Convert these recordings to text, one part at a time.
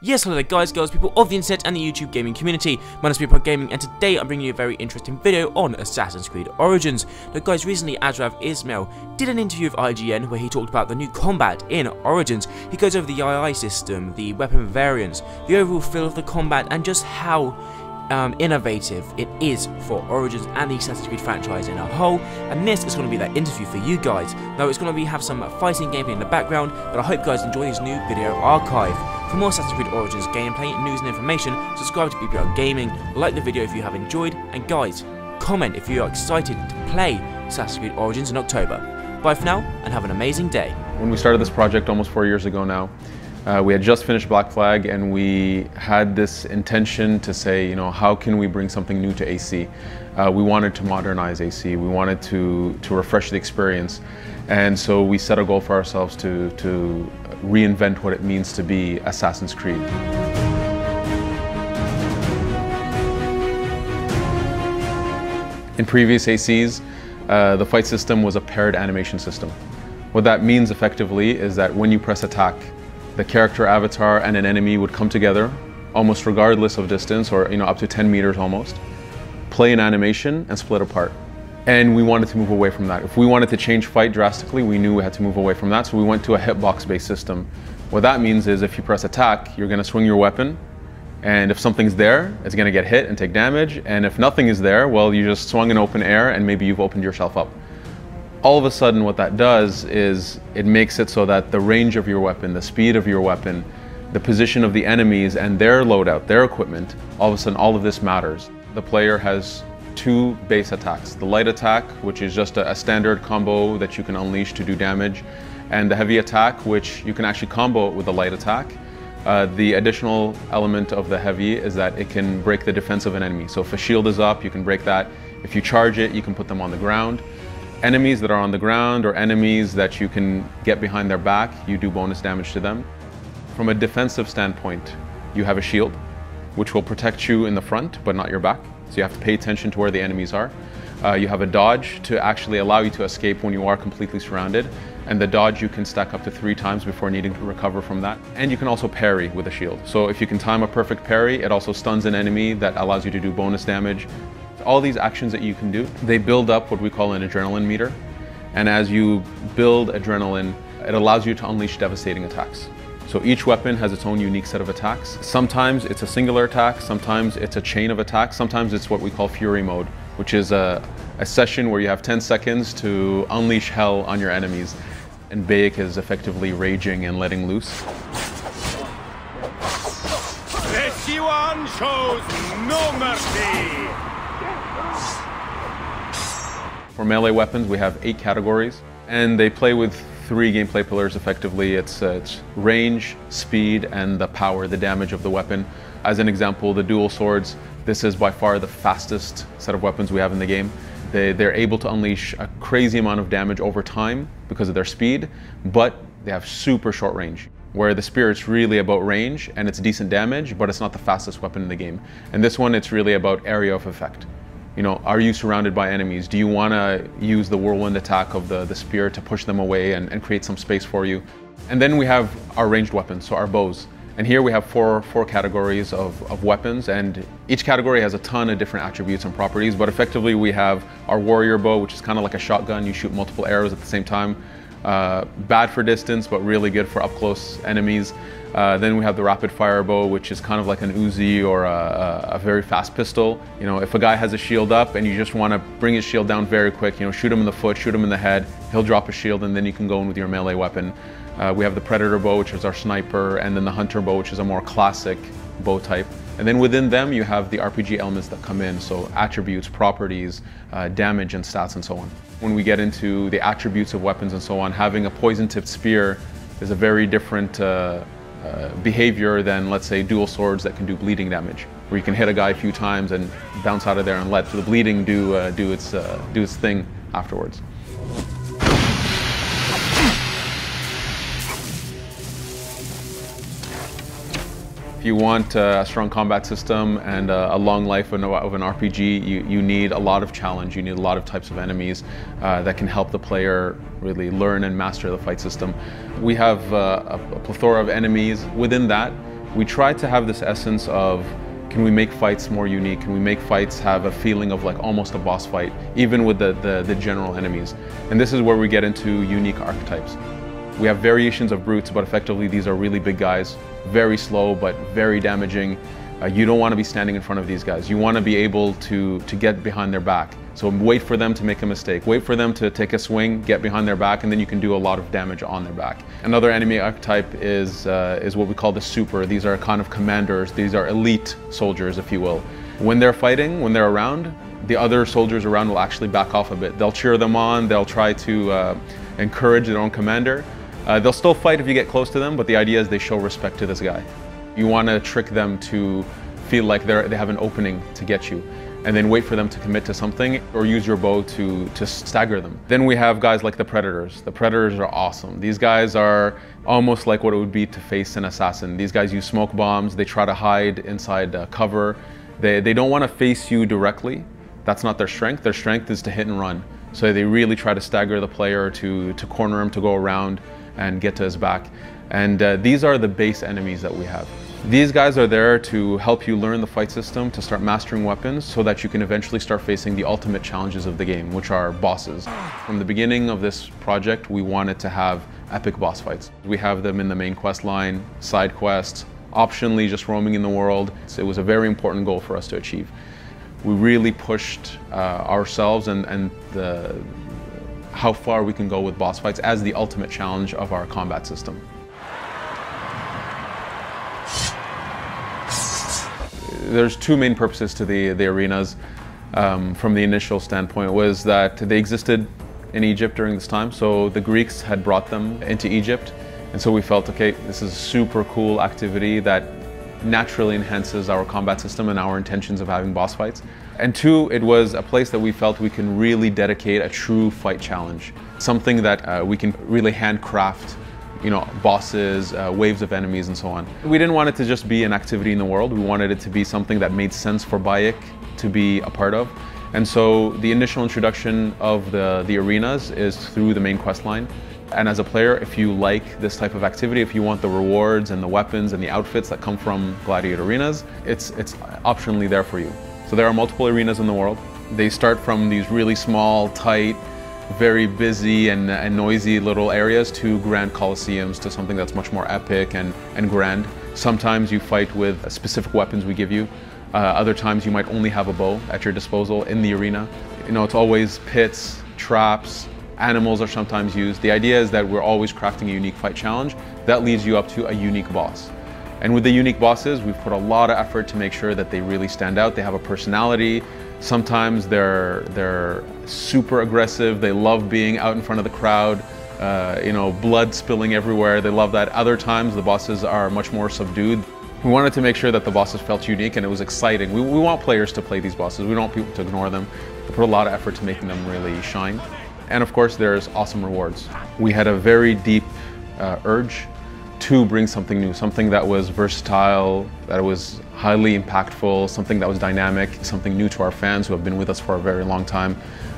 Yes, hello there guys, girls, people of the internet and the YouTube gaming community. My name is BPRGaming and today I'm bringing you a very interesting video on Assassin's Creed Origins. Now guys, recently Ashraf Ismail did an interview with IGN where he talked about the new combat in Origins. He goes over the II system, the weapon variants, the overall feel of the combat and just how innovative it is for Origins and the Assassin's Creed franchise in a whole, and this is going to be that interview for you guys. Now it's going to have some fighting gameplay in the background, but I hope you guys enjoy this new video archive. For more Assassin's Creed Origins gameplay, news and information, subscribe to BPRGaming, like the video if you have enjoyed, and guys, comment if you are excited to play Assassin's Creed Origins in October. Bye for now, and have an amazing day. When we started this project almost 4 years ago now, we had just finished Black Flag and we had this intention to say, you know, how can we bring something new to AC? We wanted to modernize AC, we wanted to refresh the experience, and so we set a goal for ourselves to reinvent what it means to be Assassin's Creed. In previous ACs, the fight system was a paired animation system. What that means effectively is that when you press attack, the character avatar and an enemy would come together, almost regardless of distance, or up to 10 meters almost, play an animation and split apart. And we wanted to move away from that. If we wanted to change fight drastically, we knew we had to move away from that, so we went to a hitbox-based system. What that means is if you press attack, you're going to swing your weapon, and if something's there, it's going to get hit and take damage, and if nothing is there, well, you just swung in open air and maybe you've opened yourself up. All of a sudden what that does is it makes it so that the range of your weapon, the speed of your weapon, the position of the enemies and their loadout, their equipment, all of a sudden all of this matters. The player has two base attacks. The light attack, which is just a standard combo that you can unleash to do damage, and the heavy attack, which you can actually combo with the light attack. The additional element of the heavy is that it can break the defense of an enemy. So if a shield is up, you can break that. If you charge it, you can put them on the ground. Enemies that are on the ground or enemies that you can get behind their back, you do bonus damage to them. From a defensive standpoint, you have a shield, which will protect you in the front, but not your back. So you have to pay attention to where the enemies are. You have a dodge to actually allow you to escape when you are completely surrounded. And the dodge you can stack up to 3 times before needing to recover from that. And you can also parry with a shield. So if you can time a perfect parry, it also stuns an enemy that allows you to do bonus damage. All these actions that you can do, they build up what we call an adrenaline meter. And as you build adrenaline, it allows you to unleash devastating attacks. So each weapon has its own unique set of attacks. Sometimes it's a singular attack, sometimes it's a chain of attacks, sometimes it's what we call Fury mode, which is a session where you have 10 seconds to unleash hell on your enemies. And Bayek is effectively raging and letting loose. This one shows no mercy! For melee weapons, we have 8 categories, and they play with 3 gameplay pillars effectively. It's range, speed, and the power, the damage of the weapon. As an example, the dual swords, this is by far the fastest set of weapons we have in the game. They're able to unleash a crazy amount of damage over time because of their speed, but they have super short range. Where the spear, it's really about range, and it's decent damage, but it's not the fastest weapon in the game. And this one, it's really about area of effect. Are you surrounded by enemies? Do you want to use the whirlwind attack of the spear to push them away and create some space for you? And then we have our ranged weapons, so our bows. And here we have four categories of weapons, and each category has a ton of different attributes and properties, but effectively we have our warrior bow, which is kind of like a shotgun. You shoot multiple arrows at the same time. Bad for distance, but really good for up-close enemies. Then we have the rapid fire bow, which is kind of like an Uzi or a very fast pistol. If a guy has a shield up and you just want to bring his shield down very quick, shoot him in the foot, shoot him in the head, he'll drop a shield, and then you can go in with your melee weapon. We have the predator bow, which is our sniper, and then the hunter bow, which is a more classic bow type. And then within them, you have the RPG elements that come in, so attributes, properties, damage and stats and so on. When we get into the attributes of weapons and so on, having a poison-tipped spear is a very different behavior than, let's say, dual swords that can do bleeding damage, where you can hit a guy a few times and bounce out of there and let the bleeding do its thing afterwards. If you want a strong combat system and a long life of an RPG, you need a lot of challenge. You need a lot of types of enemies that can help the player really learn and master the fight system. We have a plethora of enemies. Within that, We tried to have this essence of, can we make fights more unique? Can we make fights have a feeling of like almost a boss fight, even with the general enemies? And this is where we get into unique archetypes. We have variations of brutes, but effectively these are really big guys, very slow, but very damaging. You don't want to be standing in front of these guys. You want to be able to get behind their back. So wait for them to make a mistake. Wait for them to take a swing, get behind their back, and then you can do a lot of damage on their back. Another enemy archetype is what we call the super. These are kind of commanders. These are elite soldiers, if you will. When they're fighting, when they're around, the other soldiers around will actually back off a bit. They'll cheer them on. They'll try to encourage their own commander. They'll still fight if you get close to them, but the idea is they show respect to this guy. You want to trick them to feel like they have an opening to get you, and then wait for them to commit to something or use your bow to stagger them. Then we have guys like the Predators. The Predators are awesome. These guys are almost like what it would be to face an assassin. These guys use smoke bombs. They try to hide inside cover. They don't want to face you directly. That's not their strength. Their strength is to hit and run. So they really try to stagger the player, to corner him, to go around and get to his back. And these are the base enemies that we have. These guys are there to help you learn the fight system, to start mastering weapons so that you can eventually start facing the ultimate challenges of the game, which are bosses. From the beginning of this project, we wanted to have epic boss fights. We have them in the main quest line, side quests, optionally just roaming in the world. It was a very important goal for us to achieve. We really pushed ourselves and how far we can go with boss fights as the ultimate challenge of our combat system. There's two main purposes to the arenas from the initial standpoint, was that they existed in Egypt during this time. So the Greeks had brought them into Egypt. And so we felt, okay, this is a super cool activity that naturally enhances our combat system and our intentions of having boss fights. And two, it was a place that we felt we can really dedicate a true fight challenge. Something that we can really handcraft, you know, bosses, waves of enemies, and so on. We didn't want it to just be an activity in the world. We wanted it to be something that made sense for Bayek to be a part of. And so the initial introduction of the arenas is through the main quest line. And as a player, if you like this type of activity, if you want the rewards and the weapons and the outfits that come from Gladiator arenas, it's optionally there for you. So there are multiple arenas in the world. They start from these really small, tight, very busy and noisy little areas to grand coliseums, to something that's much more epic and grand. Sometimes you fight with specific weapons we give you. Other times you might only have a bow at your disposal in the arena. You know, it's always pits, traps, animals are sometimes used. The idea is that we're always crafting a unique fight challenge that leads you up to a unique boss. And with the unique bosses, we've put a lot of effort to make sure that they really stand out. They have a personality. Sometimes they're super aggressive. They love being out in front of the crowd, you know, blood spilling everywhere. They love that. Other times the bosses are much more subdued. We wanted to make sure that the bosses felt unique and it was exciting. We want players to play these bosses. We don't want people to ignore them. We put a lot of effort to making them really shine. And of course, there's awesome rewards. We had a very deep urge to bring something new, something that was versatile, that was highly impactful, something that was dynamic, something new to our fans who have been with us for a very long time,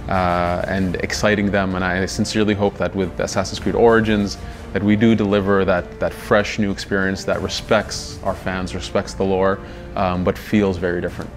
and exciting them. And I sincerely hope that with Assassin's Creed Origins, that we do deliver that fresh new experience that respects our fans, respects the lore, but feels very different.